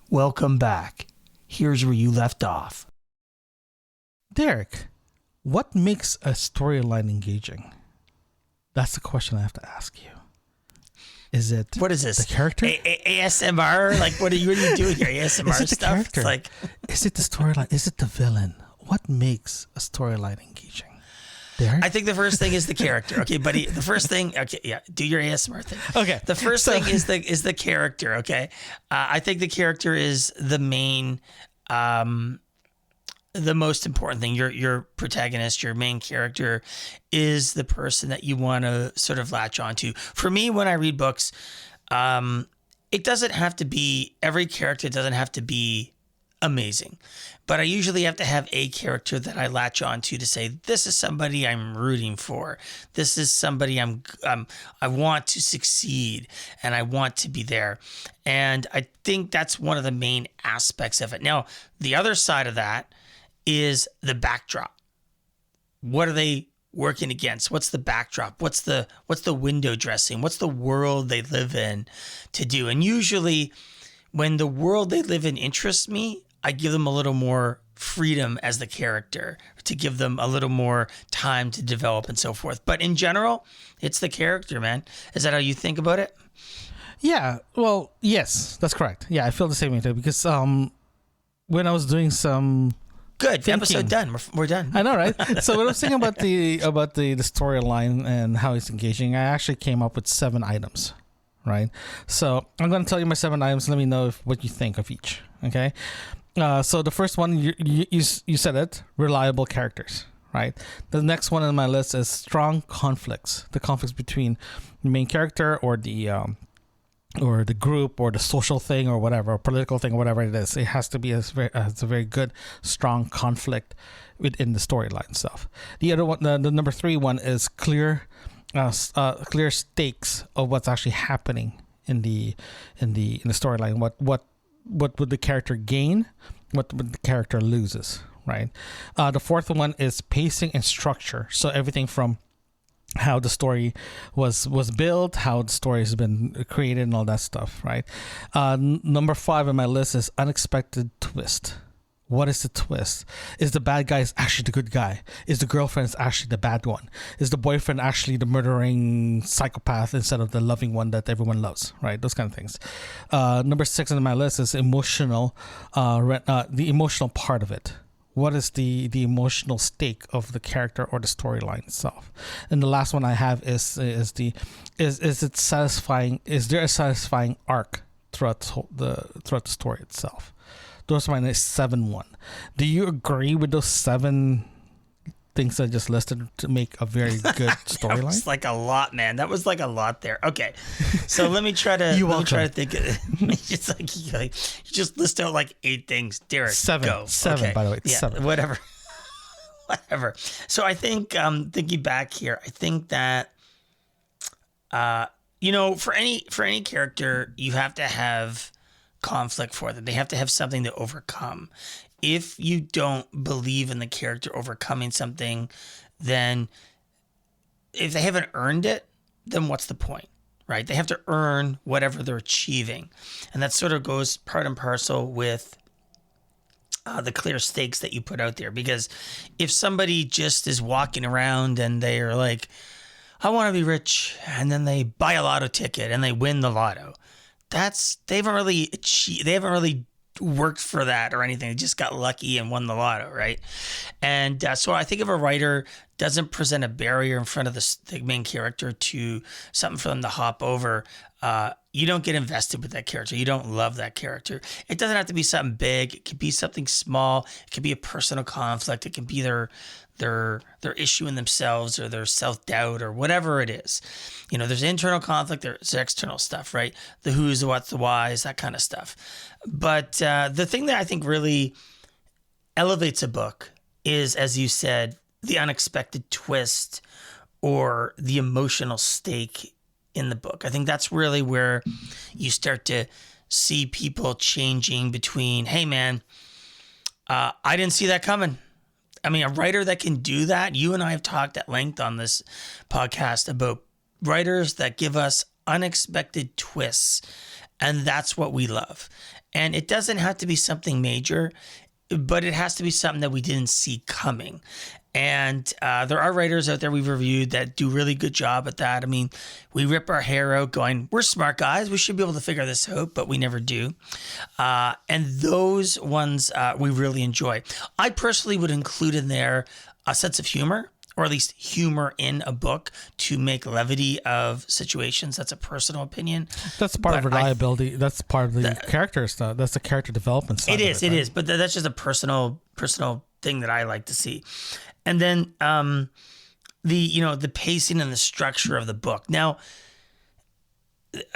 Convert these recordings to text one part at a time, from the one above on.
Welcome back. Here's where you left off. Derek, what makes a storyline engaging? That's the question I have to ask you. Is it what is this? The character? ASMR? Like what are you doing here? ASMR is it the stuff? Character? It's like is it the storyline? Is it the villain? What makes a storyline engaging? Derek? I think the first thing is the character. Okay, buddy. The first thing, okay, yeah, do your ASMR thing. Okay. The first thing is the character. Okay, I think the character is the main, the most important thing. Your protagonist, your main character, is the person that you want to sort of latch onto. For me, when I read books, it doesn't have to be every character doesn't have to be amazing, but I usually have to have a character that I latch onto to say, this is somebody I'm rooting for. This is somebody I want to succeed and I want to be there. And I think that's one of the main aspects of it. Now, the other side of that is the backdrop. What are they working against? What's the backdrop? What's the window dressing? What's the world they live in to do? And usually when the world they live in interests me, I give them a little more freedom as the character to give them a little more time to develop and so forth. But in general, it's the character, man. Is that how you think about it? Yeah. Well, yes, that's correct. Yeah, I feel the same way too because when I was doing some good thinking, episode done, we're done. I know, right? So when I was thinking about the storyline and how it's engaging, I actually came up with 7 items. Right. So I'm going to tell you my 7 items. Let me know what you think of each. Okay. So the first one, you said it, reliable characters, right? The next one on my list is strong conflicts. The conflicts between the main character or the group or the social thing or whatever, or political thing or whatever it is. It has to be a very good, strong conflict within the storyline stuff. The other one, the number 3 one is clear stakes of what's actually happening in the storyline. What would the character gain? What would the character loses? Right. The fourth one is pacing and structure. So everything from how the story was built, how the story has been created, and all that stuff. Right. Number 5 on my list is unexpected twist. What is the twist? Is the bad guy actually the good guy? Is the girlfriend actually the bad one? Is the boyfriend actually the murdering psychopath instead of the loving one that everyone loves? Right, those kind of things. Number 6 on my list is emotional. The emotional part of it. What is the emotional stake of the character or the storyline itself? And the last one I have is it satisfying? Is there a satisfying arc throughout the story itself? Those are my 7-1. Do you agree with those 7 things I just listed to make a very good storyline? That was like a lot, man. That was like a lot there. Okay, so let me try to think. It's like you just list out like 8 things. Derek, 7. go. 7, okay. By the way. Yeah, 7. Whatever. So I think thinking back here, I think that for any character, you have to have conflict for them. They have to have something to overcome. If you don't believe in the character overcoming something, then if they haven't earned it, then what's the point, right? They have to earn whatever they're achieving. And that sort of goes part and parcel with the clear stakes that you put out there. Because if somebody just is walking around and they're like, I want to be rich, and then they buy a lotto ticket and they win the lotto, they haven't really worked for that or anything. They just got lucky and won the lotto, right? And so I think if a writer doesn't present a barrier in front of the main character to something for them to hop over, you don't get invested with that character. You don't love that character. It doesn't have to be something big. It could be something small. It could be a personal conflict. It can be their issue in themselves or their self-doubt or whatever it is. There's internal conflict, there's external stuff, right? The who's, the what's, the whys, that kind of stuff. But the thing that I think really elevates a book is, as you said, the unexpected twist or the emotional stake in the book. I think that's really where you start to see people changing between, hey man, I didn't see that coming. I mean, a writer that can do that, you and I have talked at length on this podcast about writers that give us unexpected twists And that's what we love. And it doesn't have to be something major, but it has to be something that we didn't see coming. And there are writers out there we've reviewed that do really good job at that. I mean, we rip our hair out going, we're smart guys, we should be able to figure this out, but we never do. And those ones we really enjoy. I personally would include in there a sense of humor, or at least humor in a book to make levity of situations. That's a personal opinion. That's part of reliability. That's part of the character stuff. That's the character development side. It is. But that's just a personal thing that I like to see. And then the pacing and the structure of the book. Now,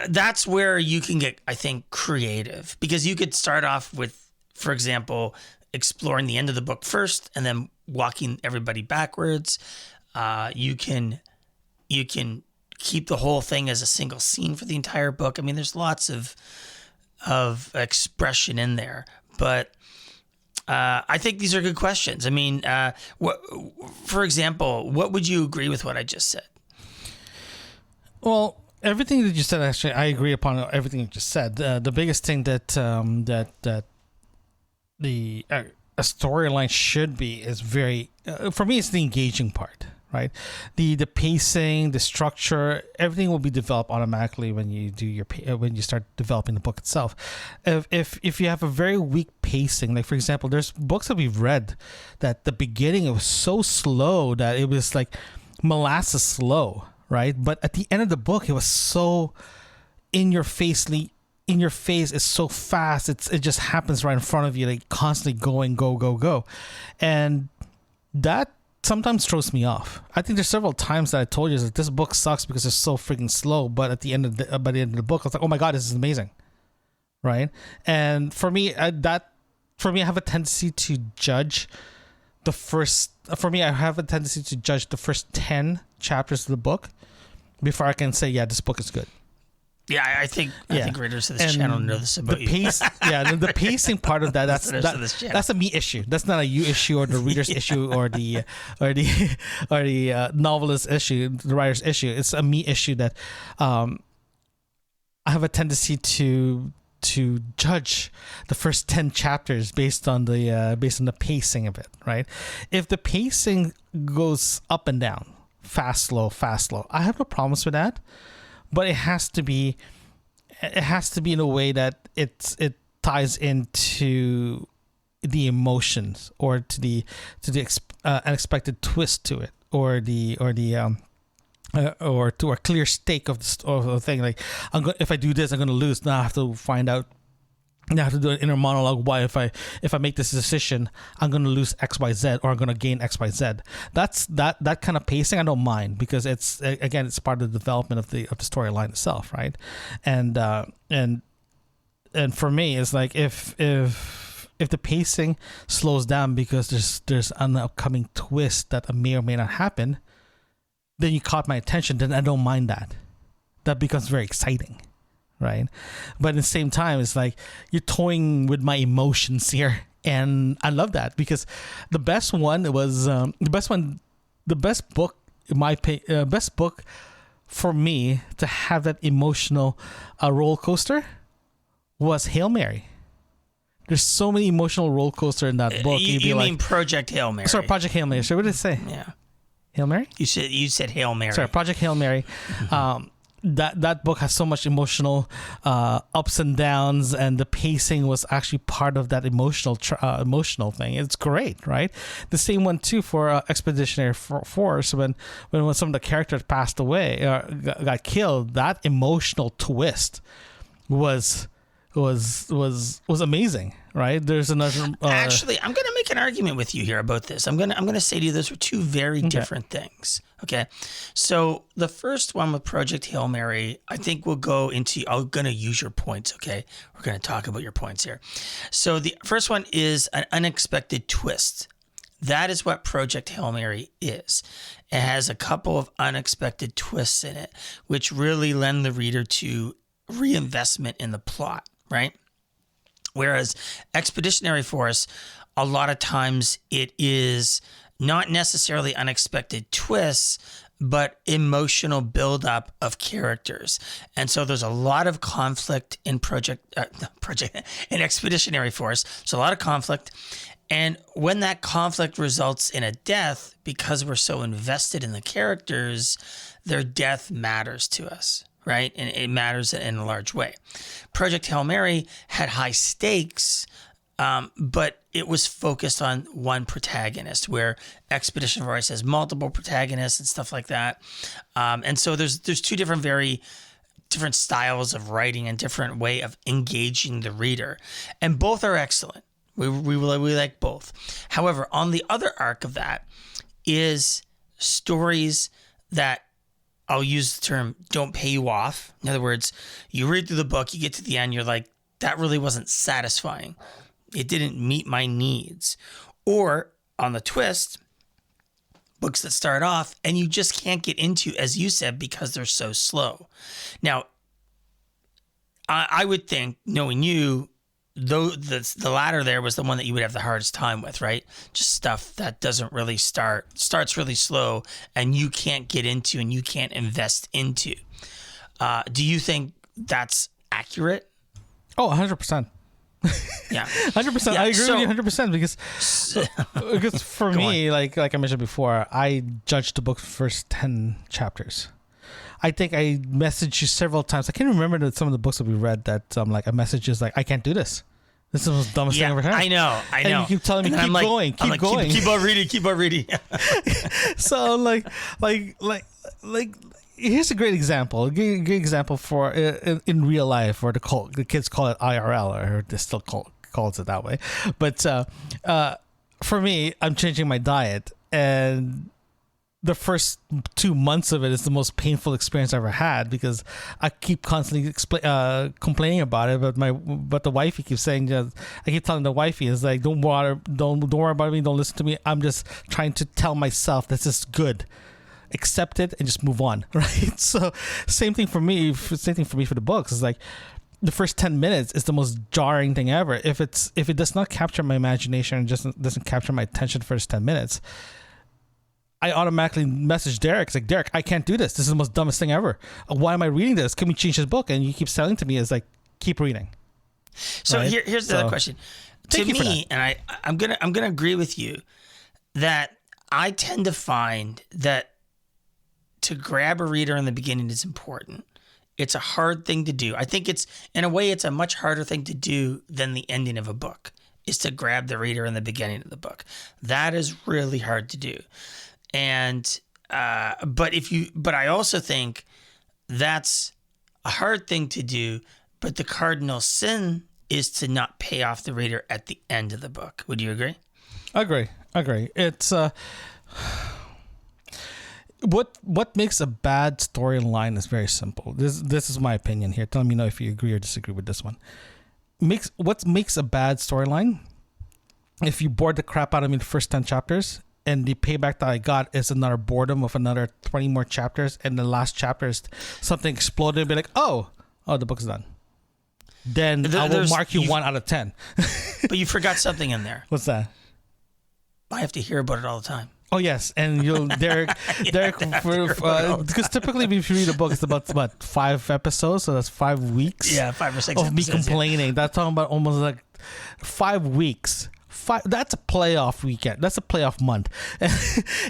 that's where you can get, I think, creative, because you could start off with, for example, exploring the end of the book first and then walking everybody backwards. You can keep the whole thing as a single scene for the entire book. I mean, there's lots of expression in there, but I think these are good questions. I mean, for example, what would you agree with what I just said? Well, everything that you said, actually, I agree upon everything you just said. The biggest thing that a storyline should be is very, for me, it's the engaging part, right? The pacing, the structure, everything will be developed automatically when you do when you start developing the book itself. If you have a very weak pacing, like for example, there's books that we've read that the beginning it was so slow that it was like molasses slow, right? But at the end of the book, it was so in your face. It's so fast. It just happens right in front of you, like constantly going, go. And that sometimes throws me off. I think there's several times that I told you that this book sucks because it's so freaking slow. But at the end of by the end of the book, I was like, oh my God, this is amazing. Right. And for me, I have a tendency to judge the first 10 chapters of the book before I can say, yeah, this book is good. Yeah, I think readers of this channel know this about the pace, you. The pacing part of that's a me issue. That's not a you issue or the reader's issue or the novelist's issue, the writer's issue. It's a me issue that I have a tendency to judge the first 10 chapters based on the pacing of it. Right? If the pacing goes up and down, fast, slow, I have no problems with that. But it has to be in a way that it ties into the emotions or to the unexpected twist to it, or to a clear stake of the thing. Like if I do this, I'm going to lose. Now I have to find out. Now I have to do an inner monologue. Why, if I make this decision, I'm going to lose X, Y, Z, or I'm going to gain X, Y, Z. That's that kind of pacing. I don't mind, because it's part of the development of the storyline itself, right? And for me, it's like if the pacing slows down because there's an upcoming twist that may or may not happen, then you caught my attention. Then I don't mind that. That becomes very exciting. Right. But at the same time, it's like you're toying with my emotions here. And I love that, because the best book for me to have that emotional roller coaster was Hail Mary. There's so many emotional roller coaster in that book. You mean Project Hail Mary? Sorry, Project Hail Mary. So what did it say? Yeah. Hail Mary? You said Hail Mary. Sorry, Project Hail Mary. That book has so much emotional ups and downs, and the pacing was actually part of that emotional thing. It's great, right? The same one too for Expeditionary Force, when some of the characters passed away or got killed. That emotional twist was amazing, right? There's another. Actually, I'm going to make an argument with you here about this. I'm going to say to you, those are two very different things. Okay, so the first one with Project Hail Mary, I think we'll go into. I'm going to use your points. Okay, we're going to talk about your points here. So the first one is an unexpected twist. That is what Project Hail Mary is. It has a couple of unexpected twists in it, which really lend the reader to reinvestment in the plot, right? Whereas Expeditionary Force, a lot of times it is not necessarily unexpected twists, but emotional buildup of characters. And so there's a lot of conflict in in Expeditionary Force. So a lot of conflict. And when that conflict results in a death, because we're so invested in the characters, their death matters to us, right? And it matters in a large way. Project Hail Mary had high stakes, but it was focused on one protagonist, where Expedition Force has multiple protagonists and stuff like that. And so there's two very different styles of writing and different way of engaging the reader. And both are excellent. We like both. However, on the other arc of that is stories that, I'll use the term, don't pay you off. In other words, you read through the book, you get to the end, you're like, that really wasn't satisfying. It didn't meet my needs. Or on the twist, books that start off and you just can't get into, as you said, because they're so slow. Now, I would think, knowing you, though the latter there was the one that you would have the hardest time with, right? Just stuff that doesn't really starts really slow and you can't get into and you can't invest into. Do you think that's accurate? Oh, 100%. Yeah, 100%. Yeah, I agree with you 100% because for me, like I mentioned before, I judged the book's first 10 chapters. I think I messaged you several times. I can't remember some of the books that we read that like a message is like, I can't do this. This is the most dumbest thing I've ever had. I know. And you keep telling me, keep going. Keep on reading. So like, here's a great example. A great example for in real life, or the kids call it IRL, or they still calls it that way. But for me, I'm changing my diet, and the first 2 months of it is the most painful experience I ever had, because I keep constantly complaining about it. But the wifey keeps saying, I keep telling the wifey, is like, don't worry about me, don't listen to me. I'm just trying to tell myself this is good. Accept it and just move on, right? So same thing for me for the books. It's like the first 10 minutes is the most jarring thing ever. If it does not capture my imagination and just doesn't capture my attention for the first 10 minutes, I automatically message Derek. It's like, Derek, I can't do this. This is the most dumbest thing ever. Why am I reading this? Can we change this book? And you keep telling to me, is like, keep reading. So right? Here's the other question. To me, and I'm gonna agree with you that I tend to find that to grab a reader in the beginning is important. It's a hard thing to do. I think it's a much harder thing to do than the ending of a book, is to grab the reader in the beginning of the book. That is really hard to do. And, but I also think that's a hard thing to do, but the cardinal sin is to not pay off the reader at the end of the book. Would you agree? Agree. It's, what makes a bad storyline is very simple. This is my opinion here. Tell me if you agree or disagree with this one. What makes a bad storyline? If you bored the crap out of me the first 10 chapters, and the payback that I got is another boredom of another 20 more chapters, and the last chapter is something exploded and be like, oh, the book's done. Then I will mark you 1 out of 10. But you forgot something in there. What's that? I have to hear about it all the time. Oh yes, and Derek, because typically if you read a book, it's about 5 episodes, so that's 5 weeks. Yeah, 5 or 6 of episodes, me complaining. Yeah. That's talking about almost like 5 weeks. That's a playoff weekend. That's a playoff month.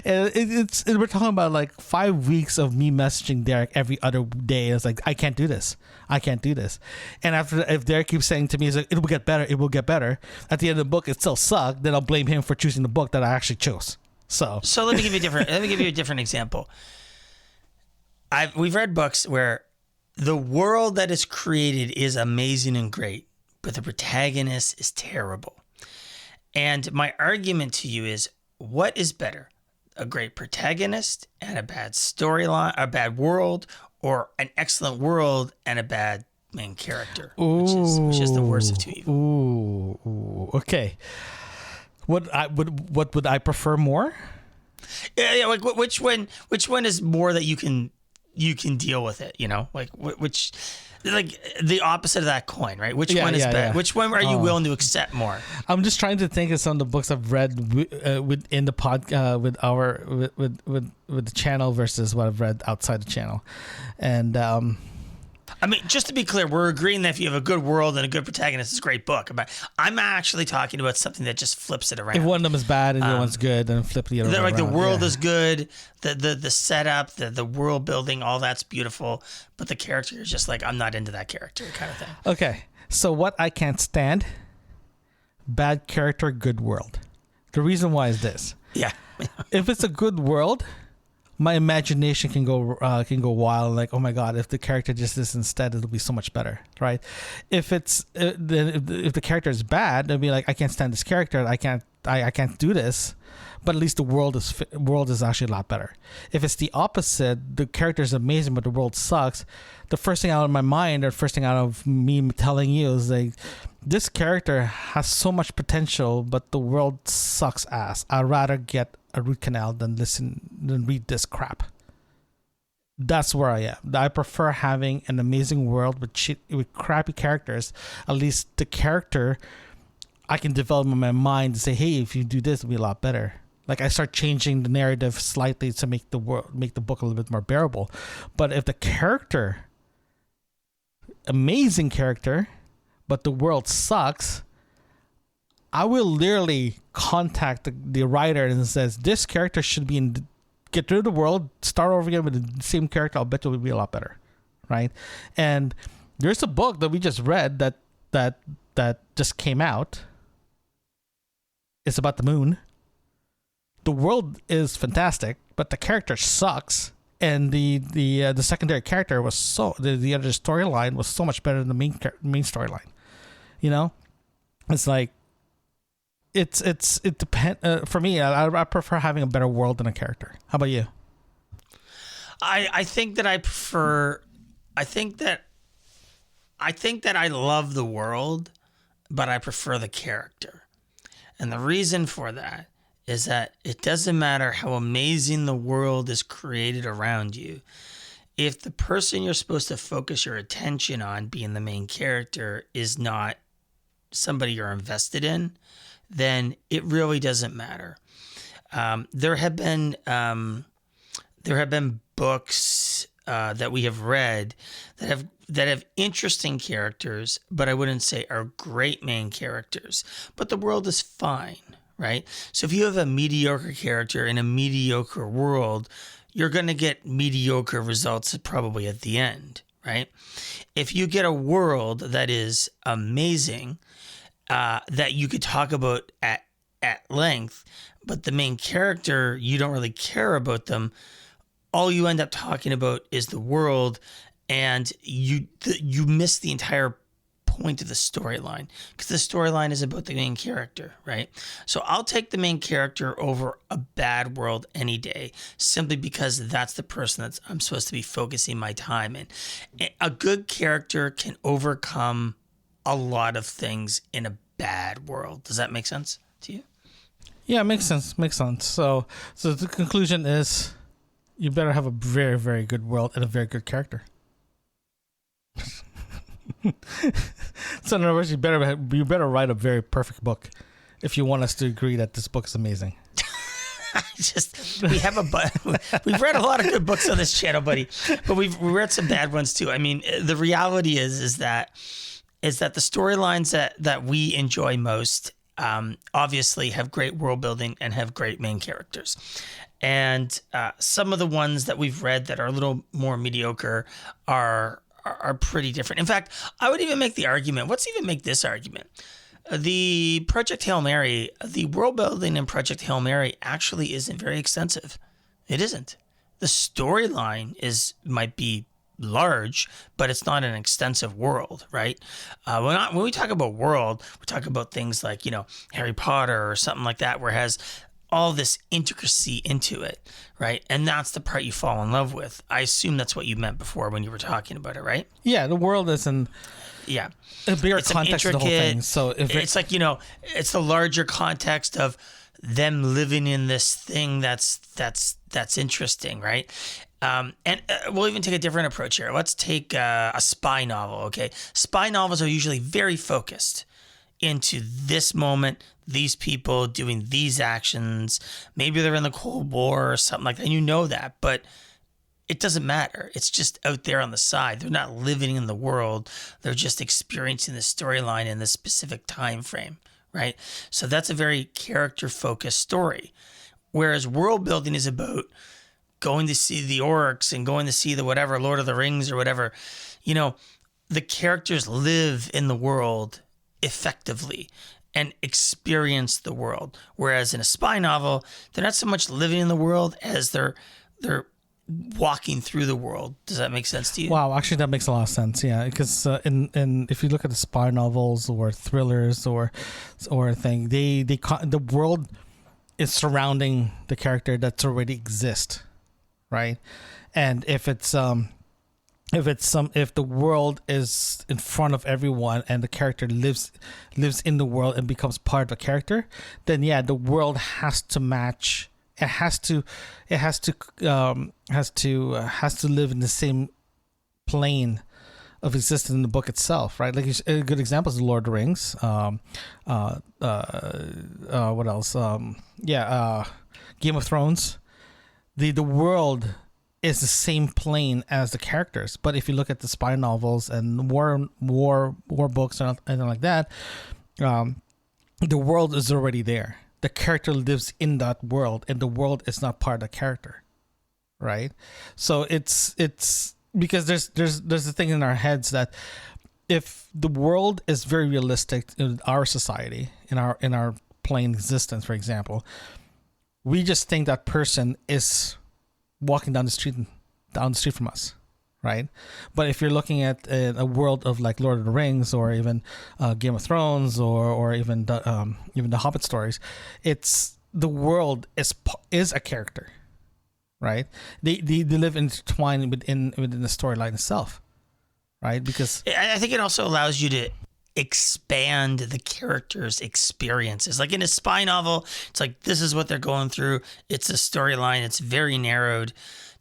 And we're talking about like 5 weeks of me messaging Derek every other day. It's like, I can't do this. And if Derek keeps saying to me, it's like, it will get better. At the end of the book, it still sucked. Then I'll blame him for choosing the book that I actually chose. So let me give you a different example. We've read books where the world that is created is amazing and great, but the protagonist is terrible. And my argument to you is, what is better? A great protagonist and a bad storyline, a bad world, or an excellent world and a bad main character, which is the worst of two evil. Ooh, okay. What would I prefer more? Yeah. Like which one is more that you can you can deal with it, like which, like the opposite of that coin, right? Which one is better? Yeah. Which one are you willing to accept more? I'm just trying to think of some of the books I've read within the with the channel versus what I've read outside the channel, and I mean, just to be clear, we're agreeing that if you have a good world and a good protagonist, it's a great book. But I'm actually talking about something that just flips it around. If one of them is bad and the other one's good, then flip the other one around. Like the world is good, the setup, the world building, all that's beautiful. But the character is just like, I'm not into that character kind of thing. Okay, so what I can't stand, bad character, good world. The reason why is this. Yeah. If it's a good world, my imagination can go wild. Like, oh my god, if the character just is instead, it'll be so much better, right? If it's if the character is bad, it'll be like, I can't stand this character. I can't do this. But at least the world is actually a lot better. If it's the opposite, the character is amazing, but the world sucks. The first thing out of my mind, or first thing out of me telling you, is like, this character has so much potential, but the world sucks ass. I'd rather get a root canal than read this crap. That's where I am. I prefer having an amazing world with crappy characters. At least the character, I can develop in my mind to say, hey, if you do this, it'll be a lot better. Like, I start changing the narrative slightly to make the book a little bit more bearable. But if the character, amazing character, but the world sucks, I will literally contact the writer and says, this character should be get rid of the world, start over again with the same character. I'll bet it will be a lot better, right? And there's a book that we just read that just came out. It's about the moon. The world is fantastic, but the character sucks. And the secondary character was the other storyline was so much better than the main storyline. It's like, it depends. For me, I prefer having a better world than a character. How about you? I think that I prefer. I think that I love the world, but I prefer the character. And the reason for that is that it doesn't matter how amazing the world is created around you. If the person you're supposed to focus your attention on being the main character is not somebody you're invested in, then it really doesn't matter. There have been books that we have read that have interesting characters, but I wouldn't say are great main characters. But the world is fine, right? So if you have a mediocre character in a mediocre world, you're going to get mediocre results probably at the end, right? If you get a world that is amazing, that you could talk about at length, but the main character, you don't really care about them, all you end up talking about is the world, and you miss the entire point of the storyline, because the storyline is about the main character, right? So I'll take the main character over a bad world any day, simply because that's the person that I'm supposed to be focusing my time in. A good character can overcome a lot of things in a bad world. Does that make sense to you? Yeah, it makes sense. So the conclusion is, you better have a very, very good world and a very good character. So in other words, you better write a very perfect book if you want us to agree that this book is amazing. We've read a lot of good books on this channel, buddy, but we've read some bad ones too. I mean, the reality is that the storylines that we enjoy most obviously have great world building and have great main characters. And some of the ones that we've read that are a little more mediocre are pretty different. In fact, I would even make the argument, let's even make this argument. The Project Hail Mary, the world building in Project Hail Mary actually isn't very extensive. It isn't. The storyline might be large, but it's not an extensive world, right? When we talk about world, we talk about things like, Harry Potter or something like that, where it has all this intricacy into it, right? And that's the part you fall in love with. I assume that's what you meant before when you were talking about it, right? Yeah, the world is a bigger context of the whole thing. So it's like, it's the larger context of them living in this thing that's interesting, right? And we'll even take a different approach here. Let's take a spy novel, okay? Spy novels are usually very focused into this moment, these people doing these actions. Maybe they're in the Cold War or something like that, and you know that, but it doesn't matter. It's just out there on the side. They're not living in the world. They're just experiencing the storyline in this specific time frame, right? So that's a very character-focused story. Whereas world building is about going to see the orcs and going to see the whatever, Lord of the Rings or whatever. You know, the characters live in the world effectively and experience the world. Whereas in a spy novel, they're not so much living in the world as they're walking through the world. Does that make sense to you? Wow, actually, that makes a lot of sense. Yeah, because in if you look at the spy novels or thrillers or a thing, the world is surrounding the character that's already exist, right? And if the world is in front of everyone and the character lives in the world and becomes part of the character, then yeah, the world has to match. It has to live in the same plane of existence in the book itself, right? Like a good example is Lord of the Rings. What else? Game of Thrones. The world is the same plane as the characters, but if you look at the spy novels and war books and anything like that, the world is already there. The character lives in that world, and the world is not part of the character, right? So it's because there's the thing in our heads that if the world is very realistic in our society, in our plain existence, for example, we just think that person is walking down the street from us, right? But if you're looking at a world of like Lord of the Rings or even Game of Thrones or even the Hobbit stories, it's the world is a character, right? They live intertwined within the storyline itself, right? Because I think it also allows you to expand the characters' experiences. Like in a spy novel, it's like this is what they're going through. It's a storyline. It's very narrowed.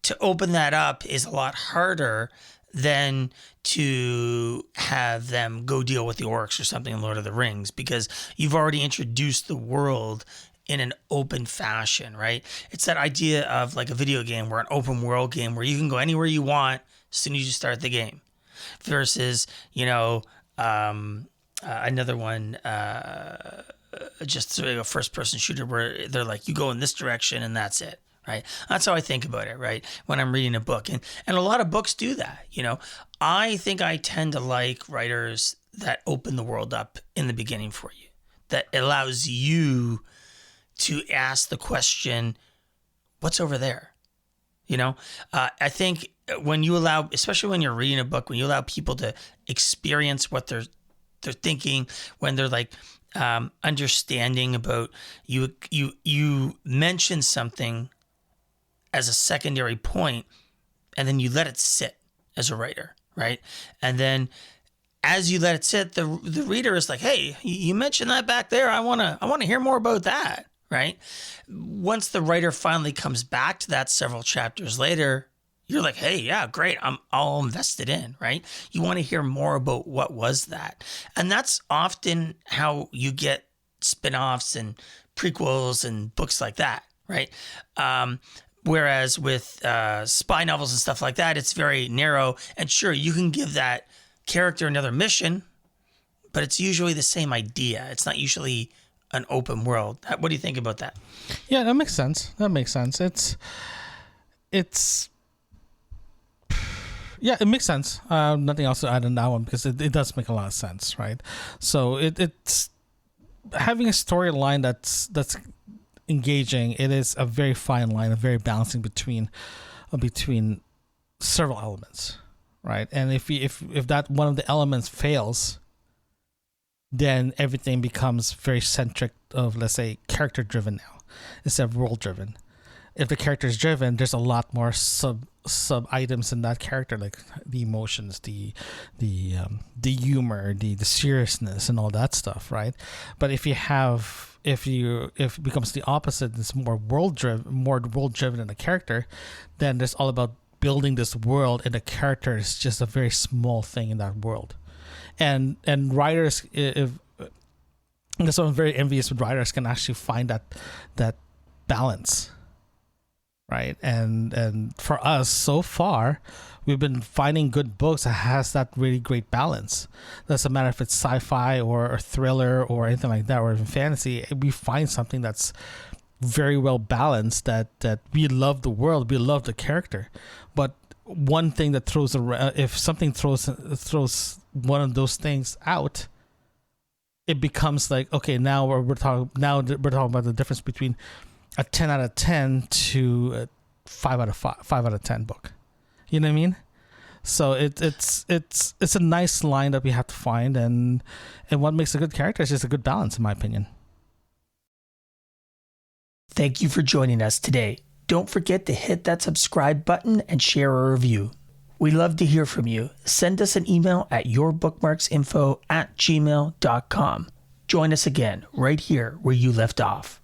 To open that up is a lot harder than to have them go deal with the orcs or something in Lord of the Rings, because you've already introduced the world in an open fashion, right? It's that idea of like a video game or an open world game where you can go anywhere you want as soon as you start the game, versus, another one, just a first person shooter where they're like, you go in this direction and that's it. Right. That's how I think about it, right? When I'm reading a book. And a lot of books do that. I think I tend to like writers that open the world up in the beginning for you, that allows you to ask the question, what's over there? I think when you allow, especially when you're reading a book, when you allow people to experience what they're thinking, when they're like understanding about you mention something as a secondary point, and then you let it sit as a writer, right? And then as you let it sit, the reader is like, hey, you mentioned that back there. I want to hear more about that, right? Once the writer finally comes back to that several chapters later, you're like, hey, yeah, great. I'm all invested in, right? You want to hear more about what was that. And that's often how you get spin-offs and prequels and books like that, right? Whereas with spy novels and stuff like that, it's very narrow. And sure, you can give that character another mission, but it's usually the same idea. It's not usually an open world. What do you think about that? Yeah, that makes sense. Yeah, it makes sense. Nothing else to add on that one because it does make a lot of sense, right? So it's having a storyline that's engaging. It is a very fine line, a very balancing between several elements, right? And if that one of the elements fails, then everything becomes very centric of, let's say, character driven now instead of role driven. If the character is driven, there's a lot more sub items in that character, like the emotions, the humor, the seriousness, and all that stuff, right? But if it becomes the opposite, it's more world driven in the character, then there's all about building this world, and the character is just a very small thing in that world. And writers, if that's why I'm very envious with writers, can actually find that balance, right? And for us, so far, we've been finding good books that has that really great balance. Doesn't matter if it's sci-fi or thriller or anything like that, or even fantasy. We find something that's very well balanced, that we love the world, we love the character. But one thing that throws around, if something throws one of those things out, it becomes like, okay, now we're talking about the difference between a 10 out of 10 to a 5 out of 10 book. You know what I mean? So it's a nice line that we have to find, and what makes a good character is just a good balance, in my opinion. Thank you for joining us today. Don't forget to hit that subscribe button and share a review. We love to hear from you. Send us an email at yourbookmarksinfo@gmail.com. Join us again right here where you left off.